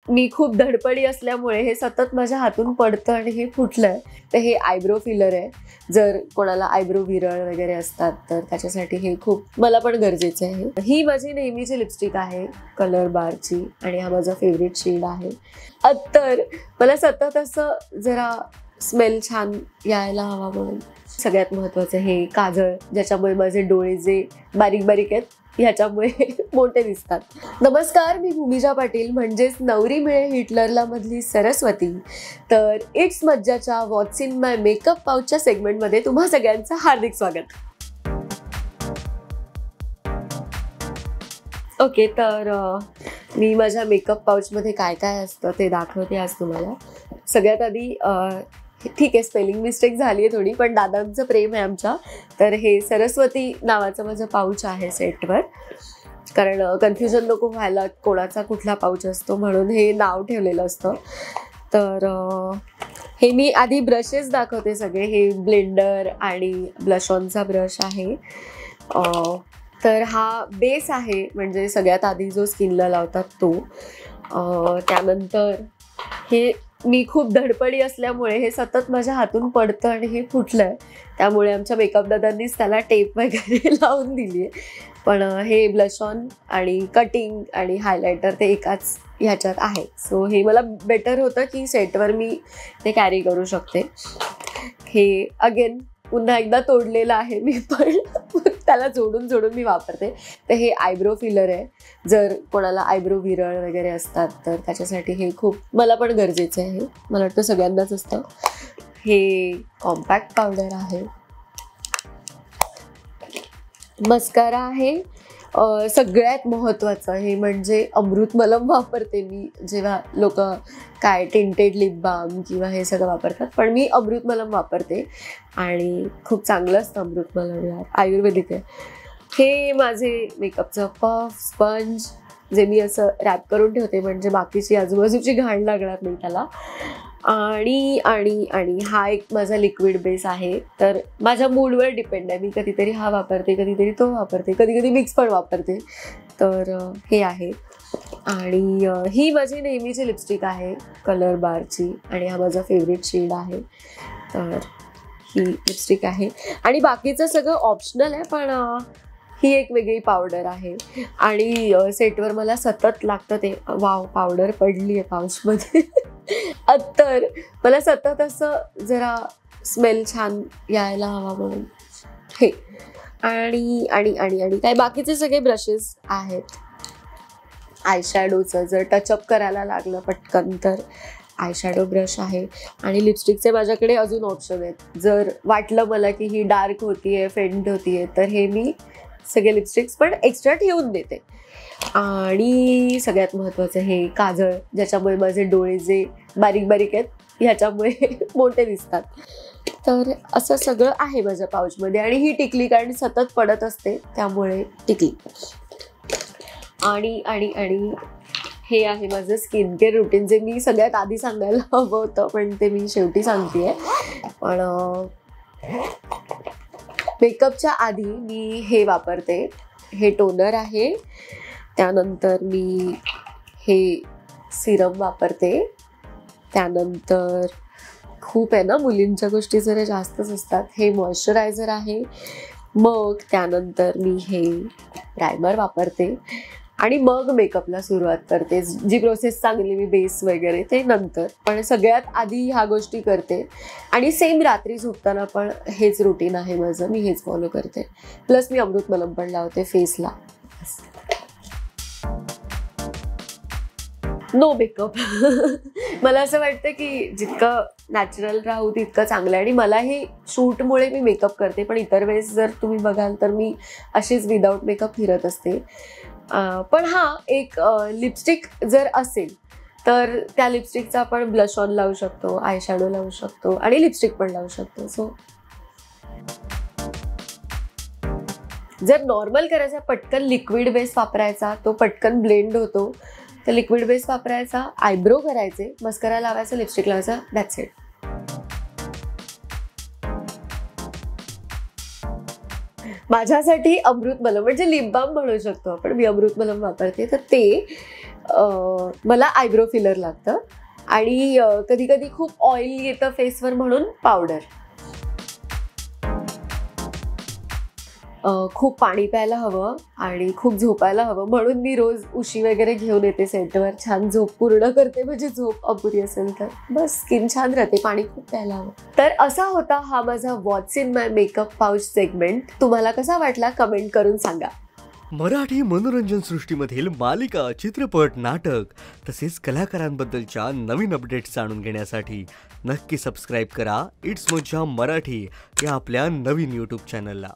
मी खूप धडपडी असल्यामुळे हे सतत माझ्या हातून पडतं आणि हे फुटलंय. तर हे आयब्रो फिलर आहे. जर कोणाला आयब्रो विरळ वगैरे असतात तर त्याच्यासाठी हे खूप मला पण गरजेचं आहे. ही माझी नेहमीची लिपस्टिक आहे कलर बारची आणि हा माझा फेवरेट शेड आहे. तर मला सतत असं जरा स्मेल छान यायला हवा म्हणून सगळ्यात महत्त्वाचं हे काजळ, ज्याच्यामुळे माझे डोळे जे बारीक बारीक आहेत ह्याच्यामुळे मोठे दिसतात. नमस्कार, मी भूमिजा पाटील म्हणजेच नवरी मिळे हिटलरला मधली सरस्वती. तर इट्स मज्जाच्या व्हॉट्स इन माय मेकअप पाऊचच्या सेगमेंटमध्ये तुम्हा सगळ्यांचं हार्दिक स्वागत. ओके, तर मी माझ्या मेकअप पाऊचमध्ये काय काय असतं ते दाखवते आज तुम्हाला. सगळ्यात आधी ठीक आहे, स्पेलिंग मिस्टेक झाली आहे थोडी, पण दादांचं प्रेम आहे आमच्या. तर हे सरस्वती नावाचं माझं पाऊच आहे सेटवर, कारण कन्फ्युजन नको व्हायला कोणाचा कुठला पाऊच असतो म्हणून हे नाव ठेवलेलं असतं. तर हे मी आधी ब्रशेस दाखवते सगळे. हे ब्लेंडर आणि ब्लश ऑनचा ब्रश आहे. तर हा बेस आहे, म्हणजे सगळ्यात आधी जो स्किनला लावतात तो. त्यानंतर हे मी खूप धडपडी असल्यामुळे हे सतत माझ्या हातून पडतं आणि हे फुटलंय. त्यामुळे आमच्या मेकअप दादांनीच त्याला टेप वगैरे लावून दिली आहे. पण हे ब्लश ऑन आणि कटिंग आणि हायलायटर ते एकाच ह्याच्यात आहे. सो हे मला बेटर होतं की सेटवर मी ते कॅरी करू शकते. हे अगेन पुन्हा एकदा तोडलेलं आहे मी, पण त्याला जोडून मी वापरते. तर हे आयब्रो फिलर आहे. जर कोणाला आयब्रो विरळ वगैरे असतात तर त्याच्यासाठी हे खूप मला पण गरजेचं आहे. मला वाटतं सगळ्यांनाच असतं. हे कॉम्पॅक्ट पावडर आहे. मस्कारा आहे. सगळ्यात महत्त्वाचं हे म्हणजे अमृत मलम वापरते मी, जेव्हा लोक काय टिंटेड लिप बाम किंवा हे सगळं वापरतात, पण मी अमृत मलम वापरते आणि खूप चांगलं असतं अमृत मलम, यार आयुर्वेदिक आहे. हे माझे मेकअपचं पफ स्पंज, जे मी असं रॅप करून ठेवते म्हणजे बाकीची आजूबाजूची घाण लागणार नाही त्याला. आणि आणि आणि हा एक माझा लिक्विड बेस आहे. तर माझ्या मूडवर डिपेंड आहे, मी कधीतरी हा वापरते, कधीतरी तो वापरते, कधी कधी मिक्स पण वापरते. तर हे आहे. आणि ही माझी नेहमीची लिपस्टिक आहे कलर बारची आणि हा माझा फेवरेट शेड आहे. तर ही लिपस्टिक आहे आणि बाकीचं सगळं ऑप्शनल आहे, पण ही एक वेगळी पावडर आहे. आणि सेटवर मला सतत लागतं ते. वाव, पावडर पडली आहे पाऊचमध्ये. तर मला सतत असं जरा स्मेल छान यायला हवा म्हणून हे. आणि आणि आणि आणि काय बाकीचे सगळे ब्रशेस आहेत. आयशॅडोचं जर टचअप करायला लागलं पटकन तर आयशॅडो ब्रश आहे. आणि लिपस्टिकचे माझ्याकडे अजून ऑप्शन आहेत. जर वाटलं मला की ही डार्क होतीये, फेंट होतीये, तर हे मी सगळे लिपस्टिक्स पण एक्स्ट्रा ठेवून देते. आणि सगळ्यात महत्त्वाचं हे काजळ, ज्याच्यामुळे माझे डोळे जे बारीक बारीक आहेत ह्याच्यामुळे मोठे दिसतात. तर असं सगळं आहे माझ्या पाऊचमध्ये. आणि ही टिकली, कारण सतत पडत असते त्यामुळे टिकली. आणि आणि आणि हे आहे माझं स्किन केअर रुटीन, जे मी सगळ्यात आधी सांगायला हवं होतं पण ते मी शेवटी सांगते. पण मेकअपच्या आधी मी हे वापरते. हे टोनर आहे. त्यानंतर मी हे सिरम वापरते. त्यानंतर खूप आहे ना, मुलींच्या गोष्टी जरा जास्तच असतात. हे मॉइश्चरायझर आहे. मग त्यानंतर मी हे प्रायमर वापरते आणि मग मेकअपला सुरुवात करते. जी प्रोसेस सांगली मी बेस वगैरे ते नंतर, पण सगळ्यात आधी ह्या गोष्टी करते. आणि सेम रात्री झोपताना पण हेच रुटीन आहे माझं, मी हेच फॉलो करते. प्लस मी अमृत मलम पण लावते फेसला. No makeup. मला असं वाटतं की जितकं नॅचरल राहू तितकं चांगलं आहे. आणि मलाही शूटमुळे मी मेकअप करते, पण इतर वेळेस जर तुम्ही बघाल तर मी अशीच विदाऊट मेकअप फिरत असते. पण हां, एक लिपस्टिक जर असेल तर त्या लिपस्टिकचा आपण ब्लश ऑन लावू शकतो, आयशॅडो लावू शकतो आणि लिपस्टिक पण लावू शकतो. सो जर नॉर्मल करायचा, पटकन लिक्विड बेस वापरायचा, तो पटकन ब्लेंड होतो, तर लिक्विड बेस वापरायचा, आयब्रो करायचे, मस्करा लावायचा, लिपस्टिक लावायचा, दॅट्स इट. माझ्यासाठी अमृत मलम म्हणजे लिप बाम म्हणू शकतो आपण, मी अमृत मलम वापरते. तर ते मला आयब्रो फिलर लागतं आणि कधी कधी खूप ऑइल येतं फेसवर म्हणून पावडर. खूप पाणी प्यायला हवं आणि खूप झोपायला हवं म्हणून मी रोज उशी वगैरे घेऊन येते सेटवर. छान झोप पूर्ण करते, म्हणजे झोप अपुरी असेल तर बस स्किन छान राहते. पाणी खूप प्यायला हवं. तर असा होता हा माझा व्हॉट्स in my makeup pouch segment. तुम्हाला कसा वाटला कमेंट करून सांगा. मराठी मनोरंजन सृष्टीमधील मालिका, चित्रपट, नाटक तसेच कलाकारांबद्दलच्या नवीन अपडेट्स जाणून घेण्यासाठी नक्की सबस्क्राईब करा इट्स मज्जा मराठी या आपल्या नवीन यूट्यूब चॅनलला.